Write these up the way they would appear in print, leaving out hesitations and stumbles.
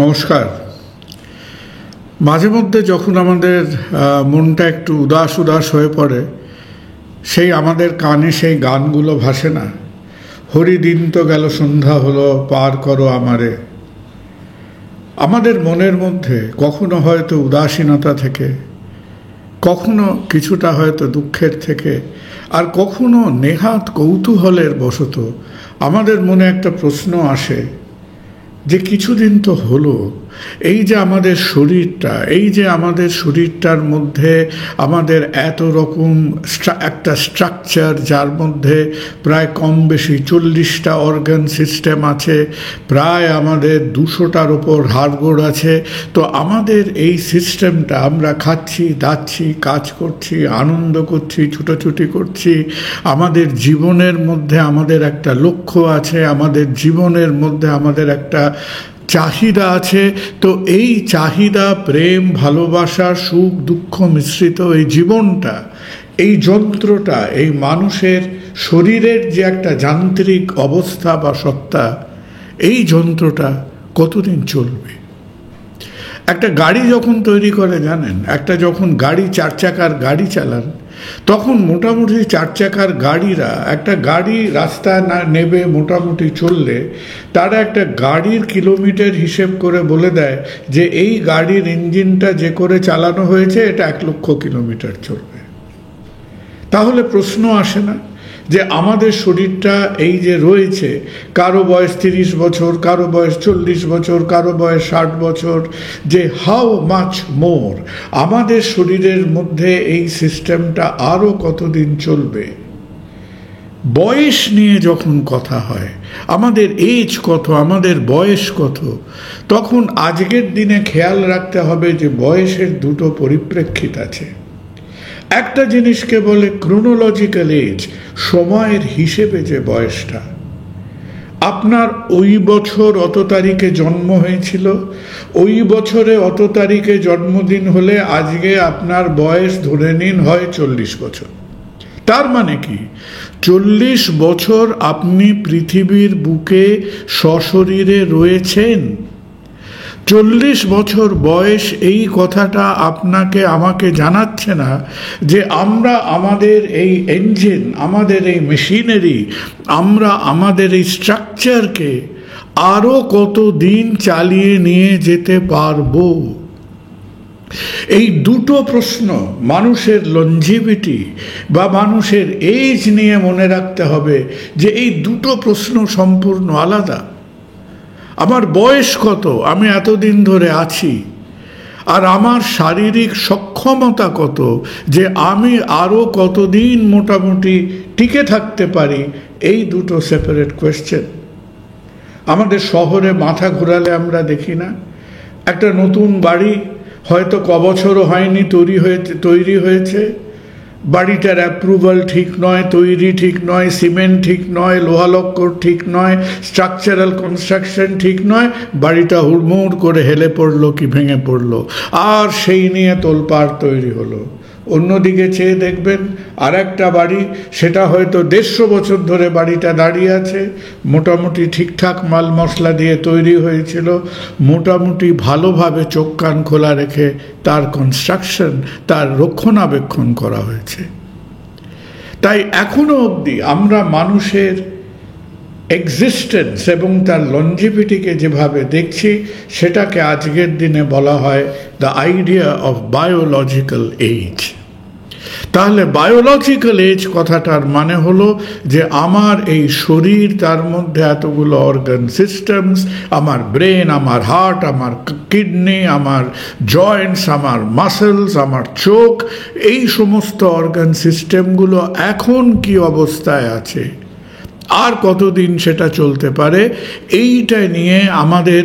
নমস্কার। মাঝে মধ্যে যখন আমাদের মনটা একটু উদাস উদাস হয়ে পড়ে, সেই আমাদের কানে সেই গানগুলো ভাসে না? হরি দিন তো গেল, সন্ধ্যা হলো, পার করো আমারে। আমাদের মনের মধ্যে কখনো হয়তো উদাসীনতা থেকে, কখনো কিছুটা হয়তো দুঃখের থেকে, আর কখনো নেহাত কৌতূহলের বশত আমাদের মনে একটা প্রশ্ন আসে যে কিছুদিন তো হলো, এই যে আমাদের শরীরটার মধ্যে আমাদের এত রকম একটা স্ট্রাকচার, যার মধ্যে প্রায় কম বেশি 40টা অর্গান সিস্টেম আছে, প্রায় আমাদের 200টার ওপর হাড়গোড় আছে। তো আমাদের এই সিস্টেমটা, আমরা খাচ্ছি, দাচ্ছি, কাজ করছি, আনন্দ করছি, ছুটোছুটি করছি, আমাদের জীবনের মধ্যে আমাদের একটা লক্ষ্য আছে, আমাদের জীবনের মধ্যে আমাদের একটা চাহিদা আছে। তো এই চাহিদা, প্রেম, ভালোবাসা, সুখ দুঃখ মিশ্রিত এই জীবনটা, এই যন্ত্রটা, এই মানুষের শরীরের যে একটা যান্ত্রিক অবস্থা বা সত্তা, এই যন্ত্রটা কতদিন চলবে? একটা গাড়ি যখন তৈরি করে জানেন, যখন 4 চাকার গাড়ি চালান, তখন মোটামুটি 4 চাকার গাড়িরা একটা গাড়ি রাস্তায় না নেবে মোটামুটি চললে, তারা একটা গাড়ির কিলোমিটার হিসেব করে বলে দেয় যে এই গাড়ির ইঞ্জিনটা যে করে চালানো হয়েছে এটা 1 লক্ষ কিলোমিটার চলবে। তাহলে প্রশ্ন আসে না যে আমাদের শরীরটা এই যে রয়েছে, কারো বয়স 30 বছর, কারো বয়স 40 বছর, কারো বয়স 60 বছর, যে হাউ মাচ মোর আমাদের শরীরের মধ্যে এই সিস্টেমটা আরও কতদিন চলবে? বয়স নিয়ে যখন কথা হয়, আমাদের এজ কত, আমাদের বয়স কত, তখন আজকের দিনে খেয়াল রাখতে হবে যে বয়সের দুটো পরিপ্রেক্ষিত আছে। একটা জিনিসকে বলে ক্রোনোলজিক্যাল এজ, সময়ের হিসেবে যে বয়সটা। আপনার ওই বছর অত তারিখে জন্ম হয়েছিল, ওই বছরে অত তারিখে জন্মদিন হলে আজকে আপনার বয়স ধরে নিন হয় 40 বছর। তার মানে কি, 40 বছর আপনি পৃথিবীর বুকে সশরীরে রয়েছেন। 40 বছর বয়স এই কথাটা আপনাকে আমাকে জানাচ্ছে না যে আমরা আমাদের এই ইঞ্জিন, আমাদের এই মেশিনারি, আমরা আমাদের এই স্ট্রাকচারকে আরও কত দিন চালিয়ে নিয়ে যেতে পারবো? এই দুটো প্রশ্ন মানুষের লঞ্জিভিটি বা মানুষের এজ নিয়ে মনে রাখতে হবে যে এই দুটো প্রশ্ন সম্পূর্ণ আলাদা। আমার বয়স কত, আমি এতদিন ধরে আছি, আর আমার শারীরিক সক্ষমতা কত যে আমি আরও কতদিন মোটামুটি টিকে থাকতে পারি, এই দুটো সেপারেট কোয়েশ্চেন। আমাদের শহরে মাথা ঘোরালে আমরা দেখি না, একটা নতুন বাড়ি হয়তো কবছরও হয়নি তৈরি হয়েছে, বাড়িটার অ্যাপ্রুভাল ঠিক নয়, তৈরি ঠিক নয়, সিমেন্ট ঠিক নয়, লোহালক্কর ঠিক নয়, স্ট্রাকচারাল কনস্ট্রাকশন ঠিক নয়, বাড়িটা হুড়মুড় করে হেলে পড়লো কি ভেঙে পড়লো, আর সেই নিয়ে তোলপাড় তৈরি হলো। অন্যদিকে চেয়ে দেখবেন আর একটা বাড়ি, সেটা হয়তো 150 বছর ধরে বাড়িটা দাঁড়িয়ে আছে, মোটামুটি ঠিকঠাক মাল মশলা দিয়ে তৈরি হয়েছিল, মোটামুটি ভালোভাবে চোখ কান খোলা রেখে তার কনস্ট্রাকশন, তার রক্ষণাবেক্ষণ করা হয়েছে। তাই এখনো অবধি আমরা মানুষের এক্সিস্টেন্স এবং তার লঞ্জিভিটিকে যেভাবে দেখছি, সেটাকে আজকের দিনে বলা হয় the idea of biological age. তাহলে বায়োলজিক্যাল এজ কথাটার মানে হলো যে আমার এই শরীর, তার মধ্যে এতগুলো অর্গান সিস্টেমস, আমার ব্রেন, আমার হার্ট, আমার কিডনি, আমার জয়েন্টস, আমার মাসেলস, আমার চোখ, এই সমস্ত অর্গান সিস্টেমগুলো এখন কি অবস্থায় আছে, আর কতদিন সেটা চলতে পারে, এইটা নিয়ে আমাদের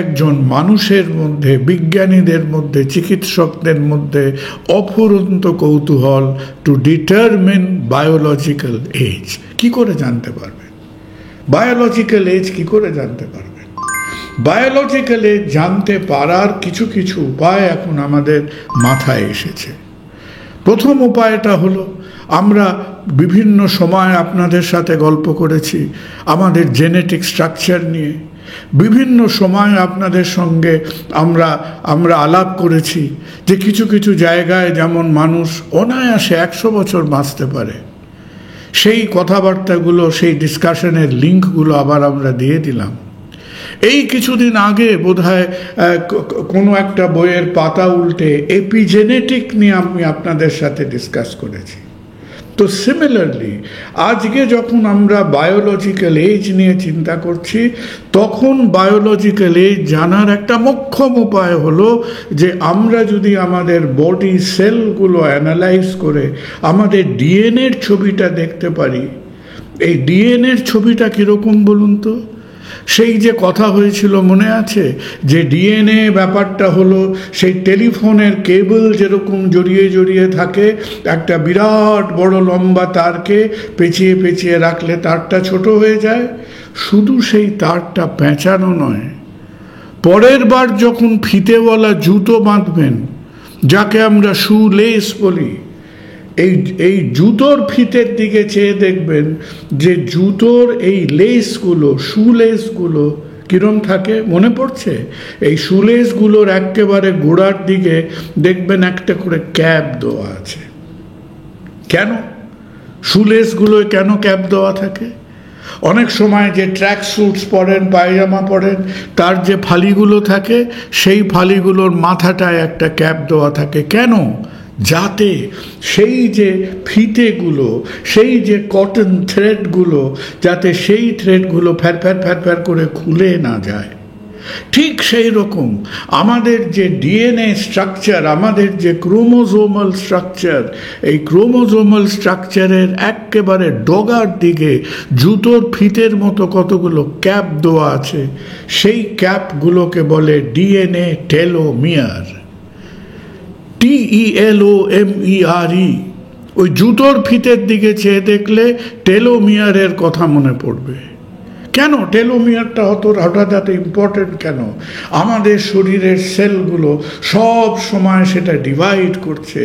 একজন মানুষের মধ্যে, বিজ্ঞানীদের মধ্যে, চিকিৎসকদের মধ্যে অফুরন্ত কৌতূহল টু ডিটারমিন বায়োলজিক্যাল এজ। কি করে জানতে পারবেন বায়োলজিক্যাল এজ? কি করে জানতে পারবেন বায়োলজিক্যাল এজ? জানতে পারার কিছু কিছু উপায় এখন আমাদের মাথায় এসেছে। প্রথম উপায়টা হলো, আমরা বিভিন্ন সময় আপনাদের সাথে গল্প করেছি আমাদের জেনেটিক স্ট্রাকচার নিয়ে। বিভিন্ন সময় আপনাদের সঙ্গে আমরা আলাপ করেছি যে কিছু কিছু জায়গায় যেমন মানুষ অনায়াসে 100 বছর বাঁচতে পারে। সেই কথাবার্তাগুলো, সেই ডিসকাশনের লিঙ্কগুলো আবার আমরা দিয়ে দিলাম। এই কিছুদিন আগে বোধহয় কোনো একটা বইয়ের পাতা উল্টে এপিজেনেটিক নিয়ে আমি আপনাদের সাথে ডিসকাস করেছি। তো সিমিলারলি আজকে যখন আমরা বায়োলজিক্যাল এজ নিয়ে চিন্তা করছি, তখন বায়োলজিক্যাল এজ জানার একটা মোক্ষম উপায় হলো যে আমরা যদি আমাদের বডি সেলগুলো অ্যানালাইজ করে আমাদের ডিএনএর ছবিটা দেখতে পারি। এই ডিএনএর ছবিটা কীরকম বলুন তো? সেই যে কথা হয়েছিল মনে আছে যে ডিএনএ ব্যাপারটা হলো সেই টেলিফোনের কেবল যেরকম জড়িয়ে জড়িয়ে থাকে, একটা বিরাট বড় লম্বা তারকে পেঁচিয়ে পেঁচিয়ে রাখলে তারটা ছোট হয়ে যায়। শুধু সেই তারটা পেঁচানো নয়, পরের বার যখন ফিতেওয়ালা জুতো বাঁধবেন, যাকে আমরা শু লেস বলি, এই জুতোর ফিতের দিকে চেয়ে দেখবেন যে জুতোর এই লেসগুলো, শু লেসগুলো কিরম থাকে মনে পড়ছে? এই শু লেসগুলোর একেবারে গোড়ার দিকে দেখবেন একটা করে ক্যাপ দেওয়া আছে। কেন শু লেসগুলোয় কেন ক্যাপ দেওয়া থাকে? অনেক সময় যে ট্র্যাক স্যুটস পরেন, পায়জামা পরেন, তার যে ফালিগুলো থাকে সেই ফালিগুলোর মাথাটায় একটা ক্যাপ দেওয়া থাকে। কেন? যাতে সেই যে ফিতেগুলো, সেই যে কটন থ্রেডগুলো, যাতে সেই থ্রেডগুলো ফ্যার করে খুলে না যায়। ঠিক সেই রকম আমাদের যে ডিএনএ স্ট্রাকচার, আমাদের যে ক্রোমোজোমাল স্ট্রাকচার, এই ক্রোমোজোমাল স্ট্রাকচারের একেবারে ডগার দিকে জুতোর ফিতের মতো কতগুলো ক্যাপ দেওয়া আছে। সেই ক্যাপগুলোকে বলে ডিএনএ টেলোমিয়ার, TELOMERE। ওই জুতোর ফিতের দিকে চেয়ে দেখলে টেলোমিয়ারের কথা মনে পড়বে। কেন টেলোমিয়ারটা হঠাৎ এত ইম্পর্টেন্ট কেন? আমাদের শরীরের সেলগুলো সব সময় সেটা ডিভাইড করছে,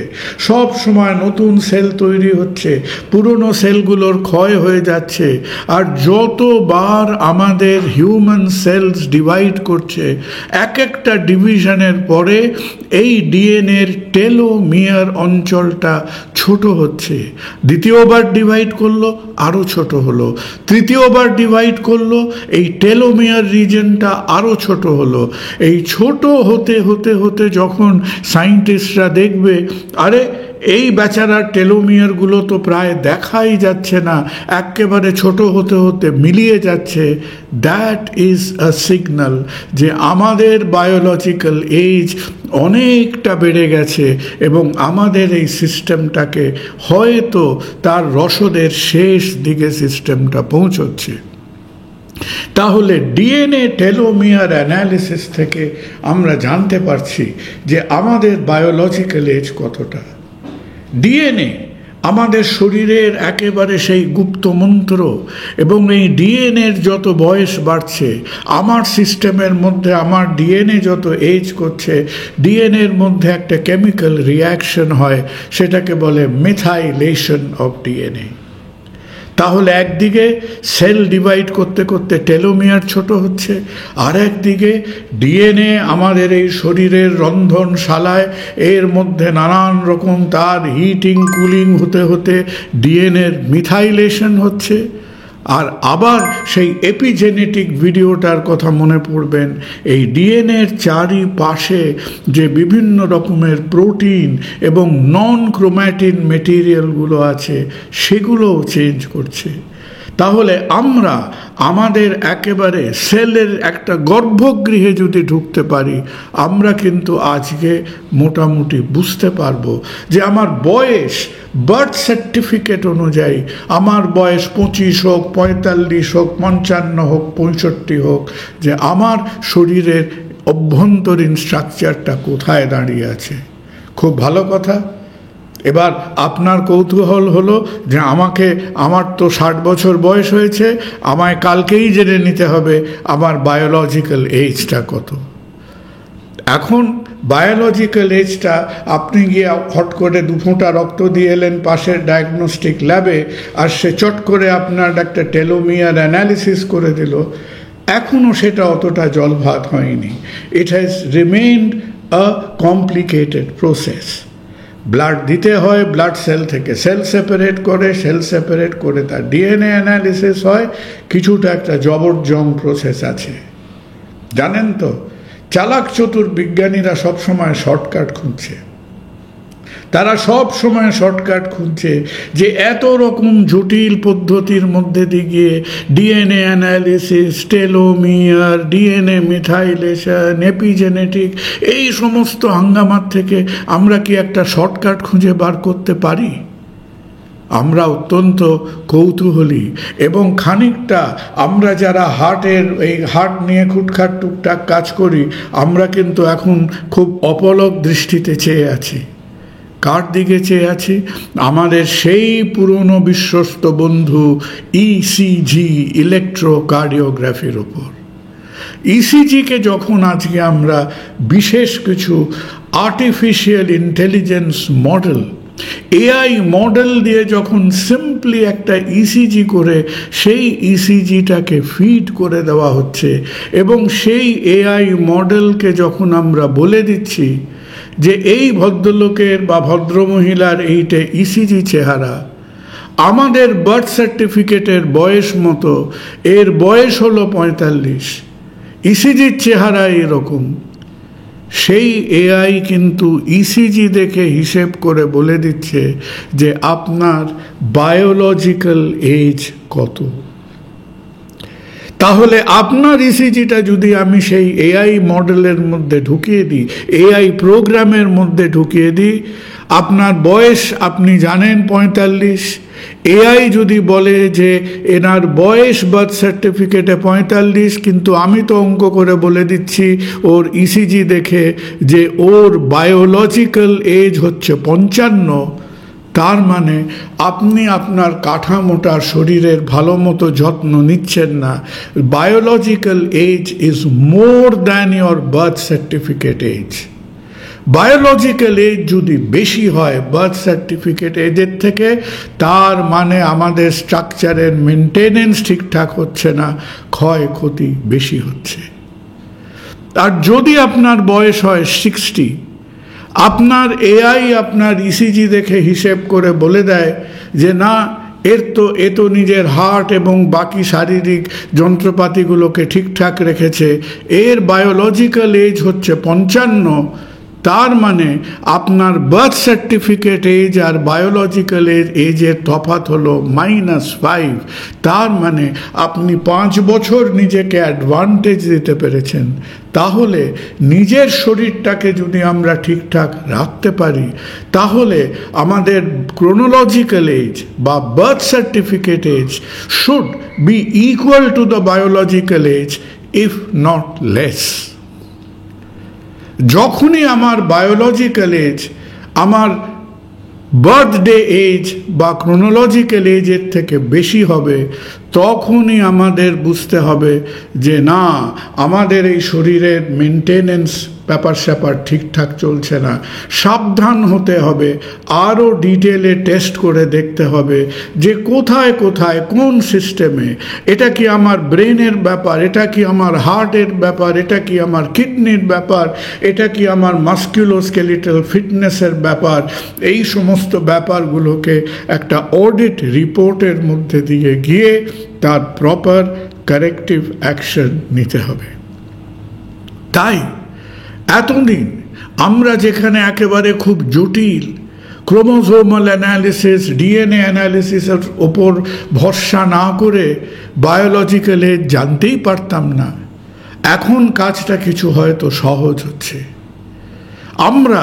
সব সময় নতুন সেল তৈরি হচ্ছে, পুরনো সেলগুলোর ক্ষয় হয়ে যাচ্ছে। আর যতবার আমাদের হিউম্যান সেলস ডিভাইড করছে, এক একটা ডিভিশনের পরে এই ডিএনএর টেলোমিয়ার অঞ্চলটা ছোট হচ্ছে। দ্বিতীয়বার ডিভাইড করলো আরও ছোট হলো, তৃতীয়বার ডিভাইড করলো এই টেলোমিয়ার রিজনটা আরো ছোট হলো। এই ছোট হতে হতে হতে যখন সায়েন্টিস্টরা দেখবে আরে এই বেচারার টেলোমিয়ারগুলো তো প্রায় দেখাই যাচ্ছে না, একেবারে ছোট হতে হতে মিলিয়ে যাচ্ছে, দ্যাট ইজ আ সিগন্যাল যে আমাদের বায়োলজিক্যাল এজ অনেকটা বেড়ে গেছে এবং আমাদের এই সিস্টেমটাকে হয়তো তার রসদের শেষ দিকে সিস্টেমটা পৌঁছচ্ছে। তাহলে ডিএনএ টেলোমিয়ার অ্যানালিসিস থেকে আমরা জানতে পারছি যে আমাদের বায়োলজিক্যাল এজ কতটা। ডিএনএ আমাদের শরীরের একেবারে সেই গুপ্ত মন্ত্র, এবং এই ডিএনএর যত বয়স বাড়ছে, আমার সিস্টেমের মধ্যে আমার ডিএনএ যত এজ করছে, ডিএনএর মধ্যে একটা কেমিক্যাল রিয়াকশন হয়, সেটাকে বলে মিথাইলেশন অফ ডিএনএ। তাহলে একদিকে সেল ডিভাইড করতে করতে টেলোমিয়ার ছোট হচ্ছে, আর একদিকে ডিএনএ আমাদের এই শরীরের রন্ধনশালায় এর মধ্যে নানান রকম তার হিটিং কুলিং হতে হতে ডিএনএর মিথাইলেশন হচ্ছে। আর আবার সেই এপিজেনেটিক ভিডিওটার কথা মনে পড়বেন, এই ডিএনএর চারিপাশে যে বিভিন্ন রকমের প্রোটিন এবং নন ক্রোম্যাটিন মেটেরিয়ালগুলো আছে সেগুলোও চেঞ্জ করছে। তাহলে আমরা আমাদের একেবারে সেলের একটা গর্ভগৃহে যদি ঢুকতে পারি, আমরা কিন্তু আজকে মোটামুটি বুঝতে পারবো যে আমার বয়স বার্থ সার্টিফিকেট অনুযায়ী আমার বয়স 25 হোক, 45 হোক, 55 হোক, 65 হোক, যে আমার শরীরের অভ্যন্তরীণ স্ট্রাকচারটা কোথায় দাঁড়িয়ে আছে। খুব ভালো কথা। এবার আপনার কৌতূহল হলো যে আমার তো 60 বছর বয়স হয়েছে, আমায় কালকেই জেনে নিতে হবে আমার বায়োলজিক্যাল এজটা কত। এখন বায়োলজিক্যাল এজটা আপনি গিয়ে হট করে 2 ফোঁটা রক্ত দিয়ে এলেন পাশের ডায়াগনস্টিক ল্যাবে, আর সে চট করে আপনার একটা টেলোমিয়ার অ্যানালিসিস করে দিল। এখনও সেটা অতটা জলভাত হয়নি। It has remained a complicated process. Blood দিতে হয়, ব্লাড সেল থেকে সেল সেপারেট করে তার ডিএনএ অ্যানালিসিস হয়, কিছুটা একটা জবরজং প্রসেস আছে। জানেন তো, চালাক চতুর বিজ্ঞানীরা সবসময় শর্টকাট খুঁজছে। তারা সব সময় শর্টকাট খুঁজছে যে এত রকম জটিল পদ্ধতির মধ্যে দিয়ে DNA analysis, telomere, DNA methylation, epigenetic, এই সমস্ত হাঙ্গামার থেকে আমরা কি একটা শর্টকাট খুঁজে বার করতে পারি? আমরা অত্যন্ত কৌতূহলী এবং খানিকটা আমরা যারা হার্ট নিয়ে খুটখাট টুকটাক কাজ করি, আমরা কিন্তু এখন খুব অপলক দৃষ্টিতে চেয়ে আছি। কার দিকে চেয়ে আছি? আমাদের সেই পুরনো বিশ্বস্ত বন্ধু ইসিজি, ইলেকট্রোকার্ডিওগ্রাফির ওপর। ইসিজিকে যখন আজকে আমরা বিশেষ কিছু artificial intelligence model, AI model দিয়ে যখন সিম্পলি একটা ইসিজি করে সেই ইসিজিটাকে ফিড করে দেওয়া হচ্ছে, এবং সেই এআই মডেলকে যখন আমরা বলে দিচ্ছি যে এই ভদ্রলোকের বা ভদ্রমহিলার এইটা ইসিজি চেহারা, আমাদের বার্থ সার্টিফিকেটের বয়স মতো এর বয়স হলো 45, ইসিজির চেহারা এরকম, সেই এআই কিন্তু ইসিজি দেখে হিসেব করে বলে দিচ্ছে যে আপনার বায়োলজিক্যাল এজ কত। তাহলে আপনার ইসিজিটা যদি আমি সেই এআই মডেলের মধ্যে ঢুকিয়ে দিই, এআই প্রোগ্রামের মধ্যে ঢুকিয়ে দিই, আপনার বয়স আপনি জানেন 45, এআই যদি বলে যে এনার বয়স বার্থ সার্টিফিকেটে 45, কিন্তু আমি তো অঙ্ক করে বলে দিচ্ছি ওর ইসিজি দেখে যে ওর বায়োলজিক্যাল এজ হচ্ছে 55, তার মানে আপনি আপনার কাঠামোটা শরীরের ভালো মতো যত্ন নিচ্ছেন না। Biological age is more than your birth certificate age. Biological age যদি বেশি হয় বার্থ সার্টিফিকেট এজের থেকে, তার মানে আমাদের স্ট্রাকচারের মেনটেনেন্স ঠিকঠাক হচ্ছে না, ক্ষয়ক্ষতি বেশি হচ্ছে। আর যদি আপনার বয়স হয় 60, আপনার এআই আপনার ইসিজি দেখে হিসেব করে বলে দেয় যে না, এ তো নিজের হার্ট এবং বাকি শারীরিক যন্ত্রপাতিগুলোকে ঠিকঠাক রেখেছে, এর বায়োলজিক্যাল এজ হচ্ছে 55, তার মানে আপনার বার্থ সার্টিফিকেট এজ আর বায়োলজিক্যাল এজের তফাৎ হলো -5, তার মানে আপনি 5 বছর নিজেকে অ্যাডভান্টেজ দিতে পেরেছেন। তাহলে নিজের শরীরটাকে যদি আমরা ঠিকঠাক রাখতে পারি, তাহলে আমাদের ক্রোনোলজিক্যাল এজ বা birth certificate age should be equal to the biological age, if not less. যখনই আমার বায়োলজিক্যাল এজ আমার বার্থডে এজ বা ক্রোনোলজিক্যাল এজের থেকে বেশি হবে, তখনই আমাদের বুঝতে হবে যে না, আমাদের এই শরীরের মেনটেনেন্স ব্যাপার স্যাপার ঠিকঠাক চলছে না। সাবধান হতে হবে, আরও ডিটেলে টেস্ট করে দেখতে হবে যে কোথায় কোথায় কোন সিস্টেমে, এটা কি আমার ব্রেনের ব্যাপার, এটা কি আমার হার্টের ব্যাপার, এটা কি আমার কিডনির ব্যাপার, এটা কি আমার মাসকুলোস্কেলিটাল ফিটনেসের ব্যাপার। এই সমস্ত ব্যাপারগুলোকে একটা অডিট রিপোর্টের মধ্যে দিয়ে গিয়ে তার প্রপার কারেক্টিভ অ্যাকশন নিতে হবে। তাই এতদিন আমরা যেখানে একেবারে খুব জটিল ক্রোমোজোমাল অ্যানালিসিস, ডিএনএ অ্যানালিসিসের ওপর ভরসা না করে বায়োলজিক্যাল এজ জানতেই পারতাম না, এখন কাজটা কিছু হয়তো সহজ হচ্ছে। আমরা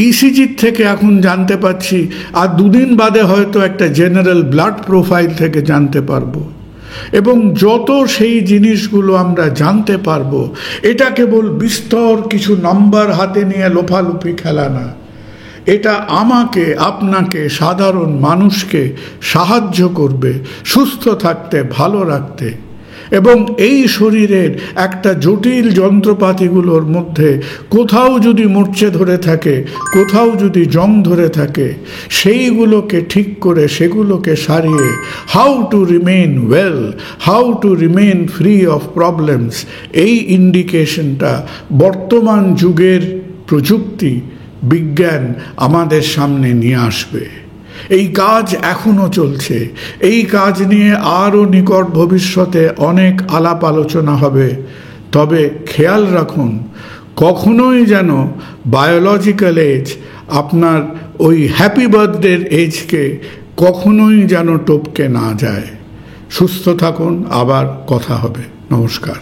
ইসিজির থেকে এখন জানতে পারছি, আর 2 দিন বাদে হয়তো একটা জেনারেল ব্লাড প্রোফাইল থেকে জানতে পারবো। এবং যত সেই জিনিসগুলো আমরা জানতে পারবো, এটা কেবল বিস্তর কিছু নাম্বার হাতে নিয়ে লোফালুফি খেলা না, এটা আমাকে, আপনাকে, সাধারণ মানুষকে সাহায্য করবে সুস্থ থাকতে, ভালো রাখতে। এবং এই শরীরের একটা জটিল যন্ত্রপাতিগুলোর মধ্যে কোথাও যদি মরচে ধরে থাকে, কোথাও যদি জং ধরে থাকে, সেইগুলোকে ঠিক করে সেগুলোকে সারিয়ে how to remain well, how to remain free of problems, এই ইন্ডিকেশনটা বর্তমান যুগের প্রযুক্তি বিজ্ঞান আমাদের সামনে নিয়ে আসবে। এই কাজ এখনো চলছে। এই কাজ নিয়ে আরও নিকট ভবিষ্যতে অনেক আলাপ আলোচনা হবে। তবে খেয়াল রাখুন, কখনোই যেন বায়োলজিক্যাল এজ আপনার ওই হ্যাপি বার্থডের এজকে কখনোই যেন টপকে না যায়। সুস্থ থাকুন, আবার কথা হবে। নমস্কার।